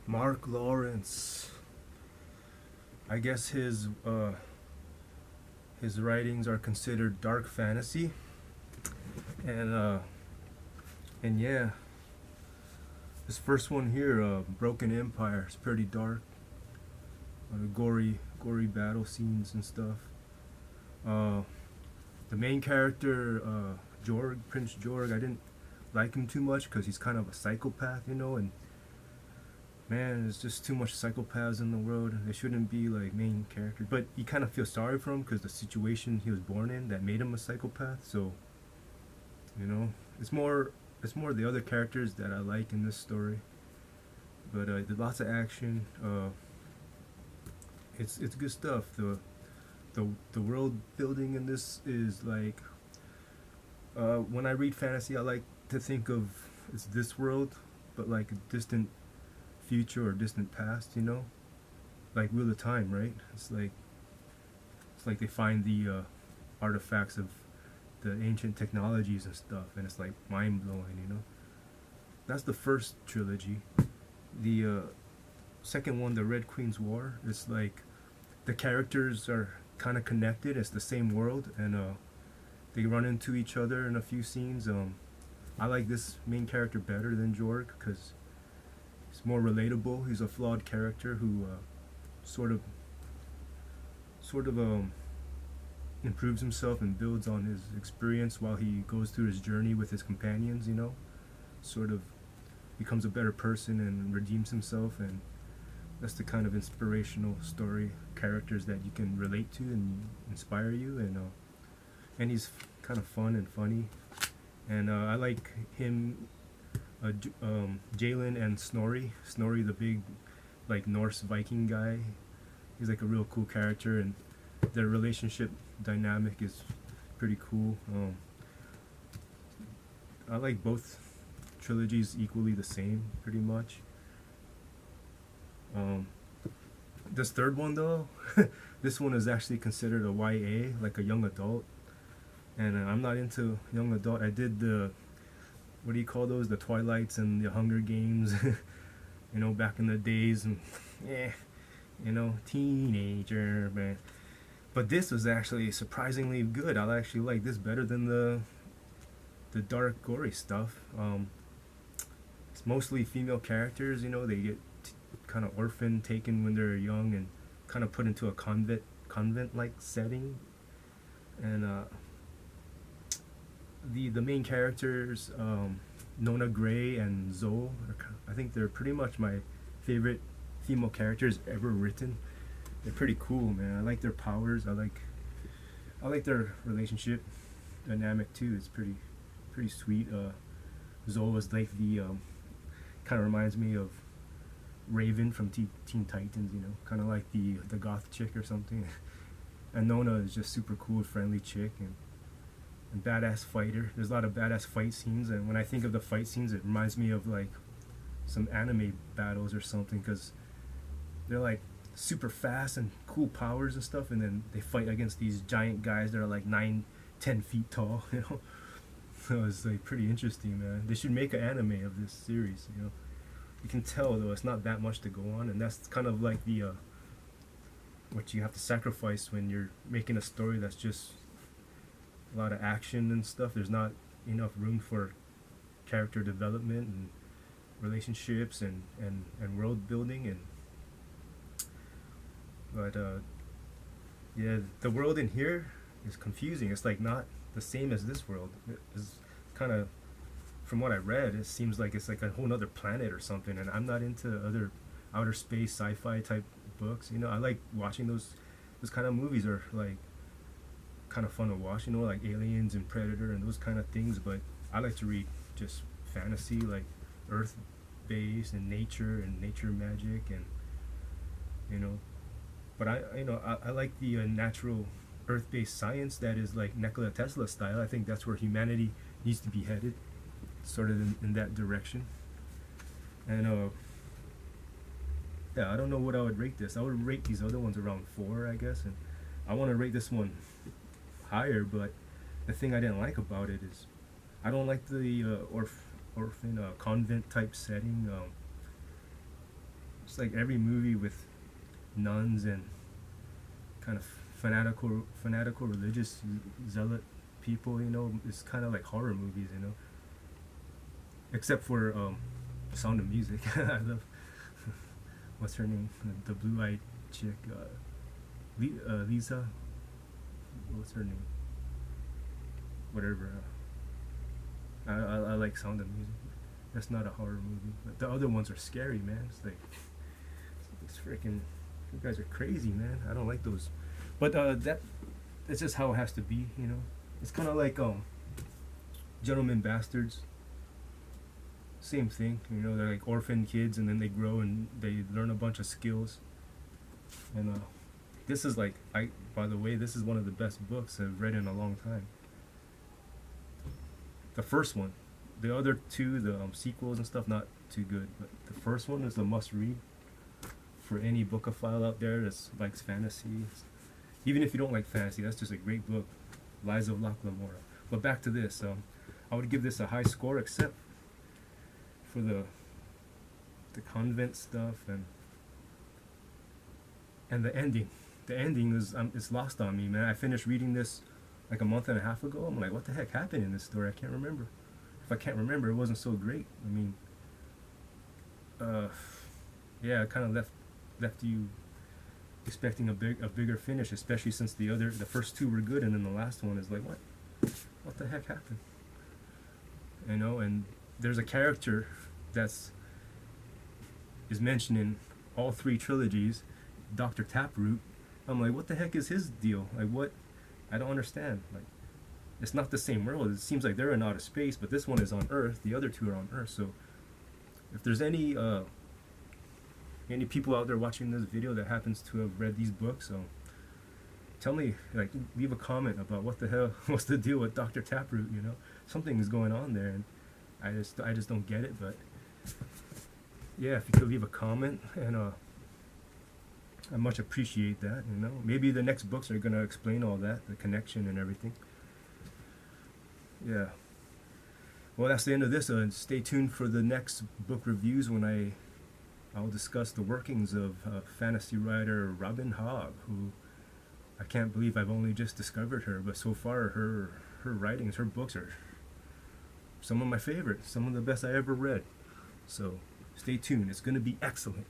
Mark Lawrence. I guess his writings are considered dark fantasy, and yeah, this first one here, Broken Empire, is pretty dark. Gory battle scenes and stuff. Uh, the main character, Jorg, Prince Jorg, I didn't like him too much because he's kind of a psychopath, and man, there's just too much psychopaths in the world. They shouldn't be like main characters, but you kind of feel sorry for him because the situation he was born in that made him a psychopath. So, you know, it's more the other characters that I like in this story. But there's lots of action. It's good stuff. The world building in this is like, when I read fantasy, I like to think of it's this world, but like a distant future or distant past. Like Wheel of Time, right? It's like they find the artifacts of the ancient technologies and stuff, and it's like mind blowing. That's the first trilogy. The second one, the Red Queen's War, is like the characters are kind of connected. It's the same world, and they run into each other in a few scenes. I like this main character better than Jorg because he's more relatable. He's a flawed character who sort of improves himself and builds on his experience while he goes through his journey with his companions. Sort of becomes a better person and redeems himself, and that's the kind of inspirational story characters that you can relate to and inspire you. And he's kind of fun and funny, and I like him, Jalen and Snorri the big like Norse Viking guy. He's like a real cool character, and their relationship dynamic is pretty cool. I like both trilogies equally the same, pretty much. This third one though, this one is actually considered a YA, like a young adult, and I'm not into young adult. I did the, what do you call those, the Twilights and the Hunger Games, back in the days, and yeah, teenager, man. But this was actually surprisingly good. I actually like this better than the dark, gory stuff. It's mostly female characters. They get kind of orphaned, taken when they're young, and kind of put into a convent-like setting. And the main characters, Nona Gray and Zoe, I think they're pretty much my favorite female characters ever written. They're pretty cool, man. I like their powers. I like their relationship dynamic too. It's pretty sweet. Zoe is like the kind of reminds me of Raven from Teen Titans, kind of like the goth chick or something. And Nona is just super cool, friendly chick, and badass fighter. There's a lot of badass fight scenes, and when I think of the fight scenes, it reminds me of like some anime battles or something, because they're like super fast and cool powers and stuff, and then they fight against these giant guys that are like 9-10 feet tall. So it's like pretty interesting, man. They should make an anime of this series. You can tell though it's not that much to go on, and that's kind of like the what you have to sacrifice when you're making a story that's just a lot of action and stuff. There's not enough room for character development and relationships and world building. But yeah, the world in here is confusing. It's like not the same as this world. It's kind of, from what I read, it seems like it's like a whole nother planet or something, and I'm not into other outer space sci-fi type books. I like watching those kind of movies are like kind of fun to watch, like Aliens and Predator and those kind of things, but I like to read just fantasy, like earth based and nature magic, and but I like the natural earth-based science that is like Nikola Tesla style. I think that's where humanity needs to be headed, sort of in that direction. And yeah, I don't know what I would rate this. I would rate these other ones around 4, I guess, and I want to rate this one higher, but the thing I didn't like about it is I don't like the orphan convent type setting. It's like every movie with nuns and kind of fanatical religious zealot people, you know, it's kind of like horror movies, you know. Except for Sound of Music. I love what's her name, the blue-eyed chick, Lisa. What's her name? Whatever. I like Sound of Music. That's not a horror movie. But the other ones are scary, man. It's like it's freaking. You guys are crazy, man. I don't like those. But that's just how it has to be, you know. It's kind of like Gentlemen Bastards. Same thing, you know. They're like orphan kids, and then they grow and they learn a bunch of skills. And this is like, by the way, this is one of the best books I've read in a long time. The first one, the other two, the sequels and stuff, not too good. But the first one is a must-read for any bookophile out there that likes fantasy. Even if you don't like fantasy, that's just a great book. Lies of Locke Lamora. But back to this, I would give this a high score, except for the convent stuff and the ending. The ending is it's lost on me, man. I finished reading this like a month and a half ago. I'm like, what the heck happened in this story? I can't remember. If I can't remember, it wasn't so great. I mean, yeah, it kind of left you expecting a bigger finish, especially since the first two were good, and then the last one is like, what the heck happened? You know, and there's a character is mentioned in all three trilogies, Dr. Taproot. I'm like, what the heck is his deal? Like, what? I don't understand. Like, it's not the same world. It seems like they're in outer space, but this one is on Earth. The other two are on Earth. So, if there's any people out there watching this video that happens to have read these books, tell me, like, leave a comment about what the hell, what's the deal with Dr. Taproot, you know? Something is going on there, and I just don't get it. But yeah, if you could leave a comment, and I much appreciate that, you know. Maybe the next books are gonna explain all that, the connection and everything. Yeah. Well, that's the end of this. Stay tuned for the next book reviews when I'll discuss the workings of fantasy writer Robin Hogg, who I can't believe I've only just discovered her, but so far her writings, her books are some of my favorites, some of the best I ever read. So stay tuned. It's going to be excellent.